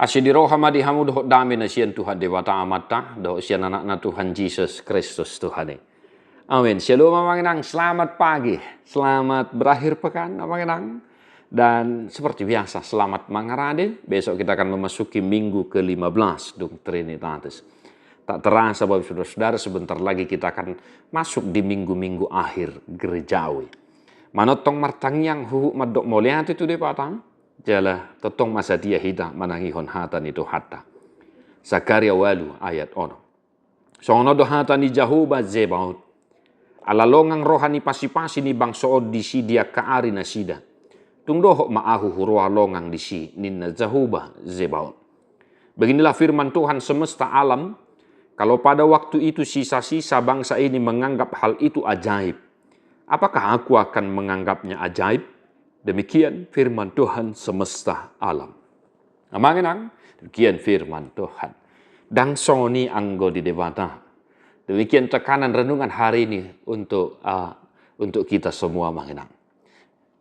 Asyidiro hamadi hamu doh dami na siyan Tuhan dewata amata doh siyan anak na Tuhan Yesus Kristus Tuhan. Amin. Shalom manginang, selamat pagi, selamat berakhir pekan manginang. Dan seperti biasa selamat mangarade. Besok kita akan memasuki minggu ke-15 dung Trinitatis. Tak terasa Bapak Saudara-saudara, sebentar lagi kita akan masuk di minggu-minggu akhir gerejawi. Manotong martangyang huhu madok moliat itu deh patang. Jala totong masa dia hida manangihon hatan itu hatta. Zakaria walu ayat ono. Sono do hatan ni Jehovah Zebaot. Alalongang rohani pasi-pasi ni bangsood di si dia kaari na sida. Tungdoho maahu huruah longang di si ninna Jehovah Zebaot. Beginilah firman Tuhan semesta alam. Kalau pada waktu itu sisa-sisa bangsa ini menganggap hal itu ajaib, apakah aku akan menganggapnya ajaib? Demikian firman Tuhan semesta alam. Amanginang, demikian firman Tuhan. Dang soni anggo di debata. Demikian tekanan renungan hari ini untuk kita semua manginang.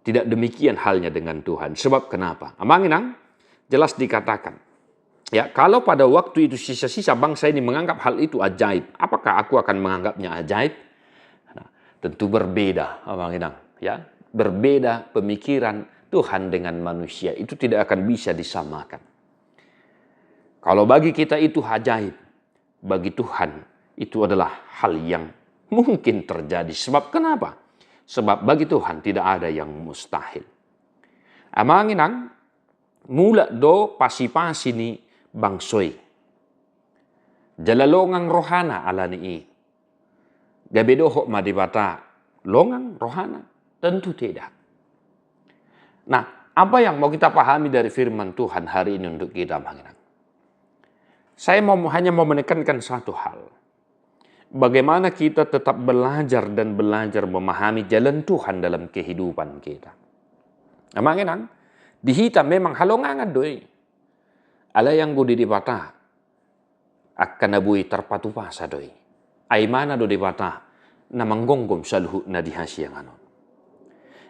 Tidak demikian halnya dengan Tuhan. Sebab kenapa? Amanginang, jelas dikatakan. Ya, kalau pada waktu itu sisa-sisa bangsa ini menganggap hal itu ajaib, apakah aku akan menganggapnya ajaib? Nah, tentu berbeda, amanginang. Ya, berbeda pemikiran Tuhan dengan manusia. Itu tidak akan bisa disamakan. Kalau bagi kita itu ajaib, bagi Tuhan itu adalah hal yang mungkin terjadi. Sebab kenapa? Sebab bagi Tuhan tidak ada yang mustahil. Amanginang, mula do pasi-pasi ni bangsoi. Jalalongang rohana alani i. Gabedoho madibata longang rohana. Tentu tidak. Nah, apa yang mau kita pahami dari firman Tuhan hari ini untuk kita manginang? Saya hanya mau menekankan satu hal. Bagaimana kita tetap belajar dan belajar memahami jalan Tuhan dalam kehidupan kita. Nah, manginang, dihita memang halongangan doi. Ala yang budi dibata akan nabui terpatu pasa doi. Aimana do dibata na manggonggom saluhu na dihasiyang anon.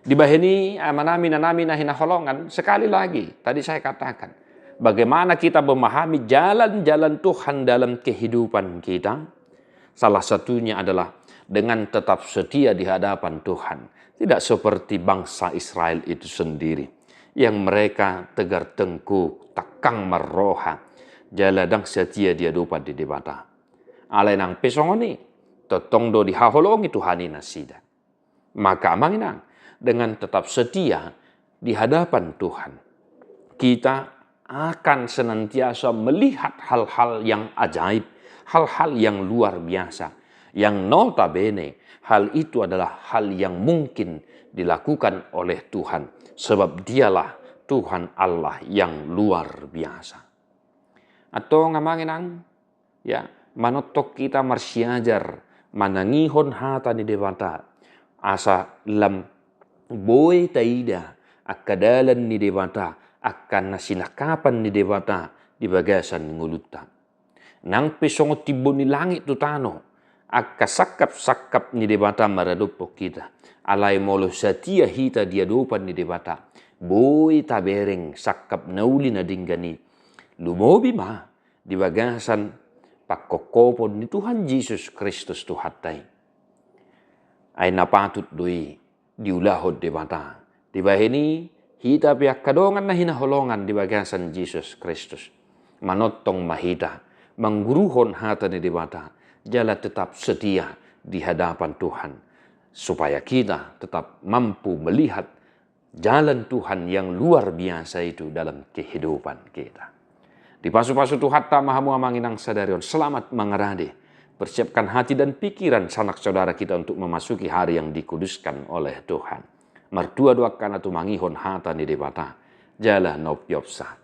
Di bahini amanami nanami na hinaholongan, sekali lagi tadi saya katakan bagaimana kita memahami jalan-jalan Tuhan dalam kehidupan kita. Salah satunya adalah dengan tetap setia di hadapan Tuhan. Tidak seperti bangsa Israel itu sendiri yang mereka tegar tengkuk, takang meroha, jaladang setia dia dapat di debata. Alenang pesongoni, totong do dihaholongi Tuhani nasida. Maka amanginang, dengan tetap setia di hadapan Tuhan, kita akan senantiasa melihat hal-hal yang ajaib, hal-hal yang luar biasa, yang notabene hal itu adalah hal yang mungkin dilakukan oleh Tuhan, sebab dialah Tuhan Allah yang luar biasa. Atau ngamanginang, ya, manotok kita marsiajar, manangihon hata ni dewata, asa lam boy taida akadalan ni dewata akan nasinakapan ni dewata di bagasan nguluta. Nang pesongo tibo ni langit tutano akasakap-sakap ni dewata maradupok kita. Alay molo satia hita dia dopan ni dewata. Boy tabereng sakap nauli na dinggani. Lumobi ma di bagasan pakokopon ni Tuhan Yesus Kristus Tuhatay. Ay napatut doi diulahod di mata. Di bahini, hita piak kadongan na hinaholongan di bagasan Yesus Kristus. Manotong mahita, mangguruhon hata ni di mata. Jala tetap setia di hadapan Tuhan. Supaya kita tetap mampu melihat jalan Tuhan yang luar biasa itu dalam kehidupan kita. Di pasu-pasu Tuhan ta mahamu amanginang sadarion. Selamat mengerade. Persiapkan hati dan pikiran sanak saudara kita untuk memasuki hari yang dikuduskan oleh Tuhan. Mertua doakan atau mangihon hata ni debata. Jala nop yopsa.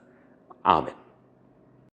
Amin.